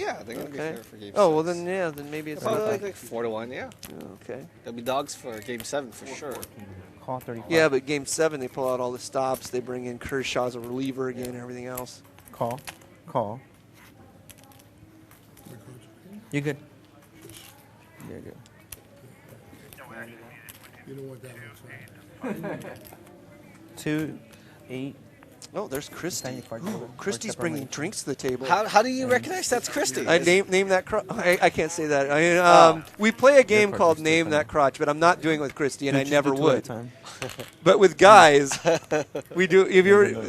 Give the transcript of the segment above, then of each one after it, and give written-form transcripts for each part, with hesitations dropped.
Yeah, they're going to be fair for game 6. Oh, well then, yeah, then maybe it's probably like 4-1, yeah. Okay. There'll be dogs for game 7 for sure. Call 35. Yeah, but game 7, they pull out all the stops. They bring in Kershaw as a reliever again and everything else. Call. Call. You're good. You're good. You know what that looks like. 2, 8. Oh, there's Christy. Tiny card Ooh, holder. Christy's Or bringing separate. drinks to the table. How do you recognize that's Christy? I name that crotch. I can't say that. I mean, we play a game card called is Name That Crotch, but I'm not doing it with Christy, and I Do never two at a would. time. But with guys, we do. If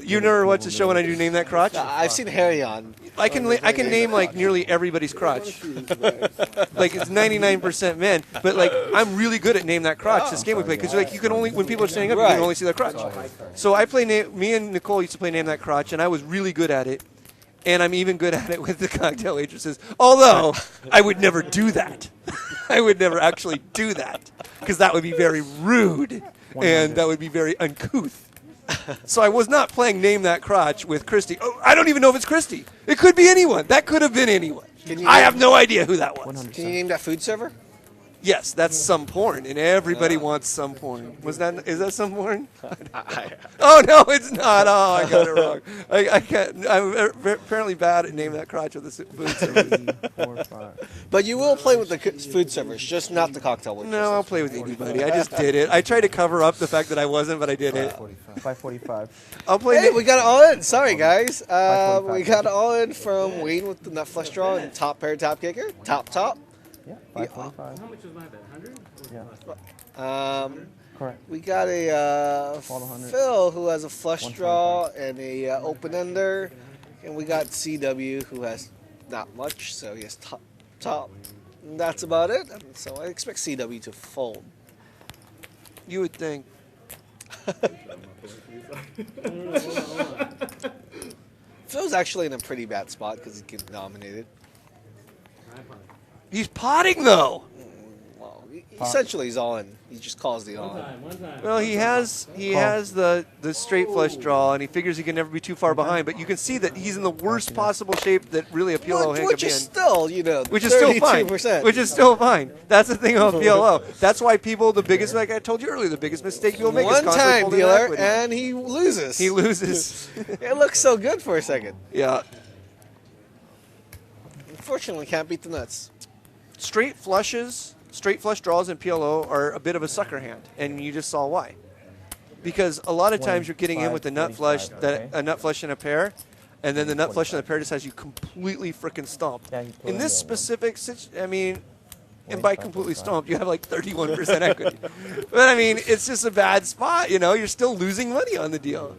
you never watched the show when I do Name That Crotch, I've seen Harry on. I can name like nearly everybody's crotch. Like it's 99% men, but like I'm really good at Name That Crotch. This game we play because like you can only when people are standing up, you can only see their crotch. So I play. Me and Nicole used to play Name That Crotch, and I was really good at it. And I'm even good at it with the cocktail waitresses. Although I would never do that. I would never actually do that because that would be very rude and that would be very uncouth. So I was not playing Name That Crotch with Christy. Oh, I don't even know if it's Christy. It could be anyone. That could have been anyone. I have no idea who that was. 100%. Can you name that food server? Yes, that's some porn, and everybody wants some porn. Is that some porn? Oh no, it's not. Oh, I got it wrong. I can't. I'm apparently bad at Name That Crotch with the food service. 4, 5. But you will play with the food servers, just not the cocktail waitresses. No, I'll play with anybody. I just did it. I tried to cover up the fact that I wasn't, but I did it. 545. I'll play. Hey, we got it all in. Sorry, guys. 545. We got it all in from Wayne with the nut flush draw and top pair, top kicker. Top. Yeah, 545. How much was my bet? 100? Yeah. Correct. We got a All 100. Phil who has a flush draw and a open ender, and we got CW who has not much, so he has top. And that's about it. And so I expect CW to fold. You would think. Phil's actually in a pretty bad spot because he gets nominated. He's potting though. Well, essentially he's all in. He just calls the all in. One time. Well, he has the straight flush draw, and he figures he can never be too far behind. But you can see that he's in the worst possible shape that really a PLO hand Which could be is in. still, Which is still fine. 32%. Which is still fine. That's the thing about PLO. That's why people, like I told you earlier, the biggest mistake people make is One constantly time holding dealer, equity. and he loses. He loses. It looks so good for a second. Yeah. Unfortunately, can't beat the nuts. Straight flush draws in PLO are a bit of a sucker hand, and you just saw why. Because a lot of times you're getting in with the nut flush, a nut flush and a pair, and then the nut flush and the pair just has you completely frickin' stomped. Yeah, you put In in this the- specific situation, I mean, and by completely stomped, you have like 31% equity. But I mean, it's just a bad spot, you know? You're still losing money on the deal.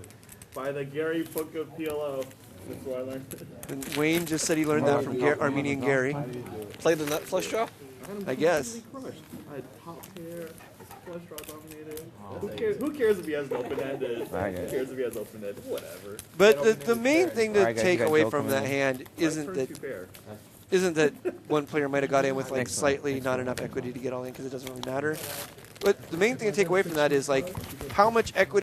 By the Gary book of PLO. That's where I learned. And Wayne just said he learned that from Armenian Gary, Play the nut flush draw. I guess. I had top pair, flush draw dominated. Who cares if he has an open-ended? Who cares if he has open-ended? Whatever. But the main thing to Alright, guys, take you got away Joe from coming that in. hand isn't Turn that two pair. one player might have got in with like slightly not enough equity to get all in because it doesn't really matter. But the main thing to take away from that is like how much equity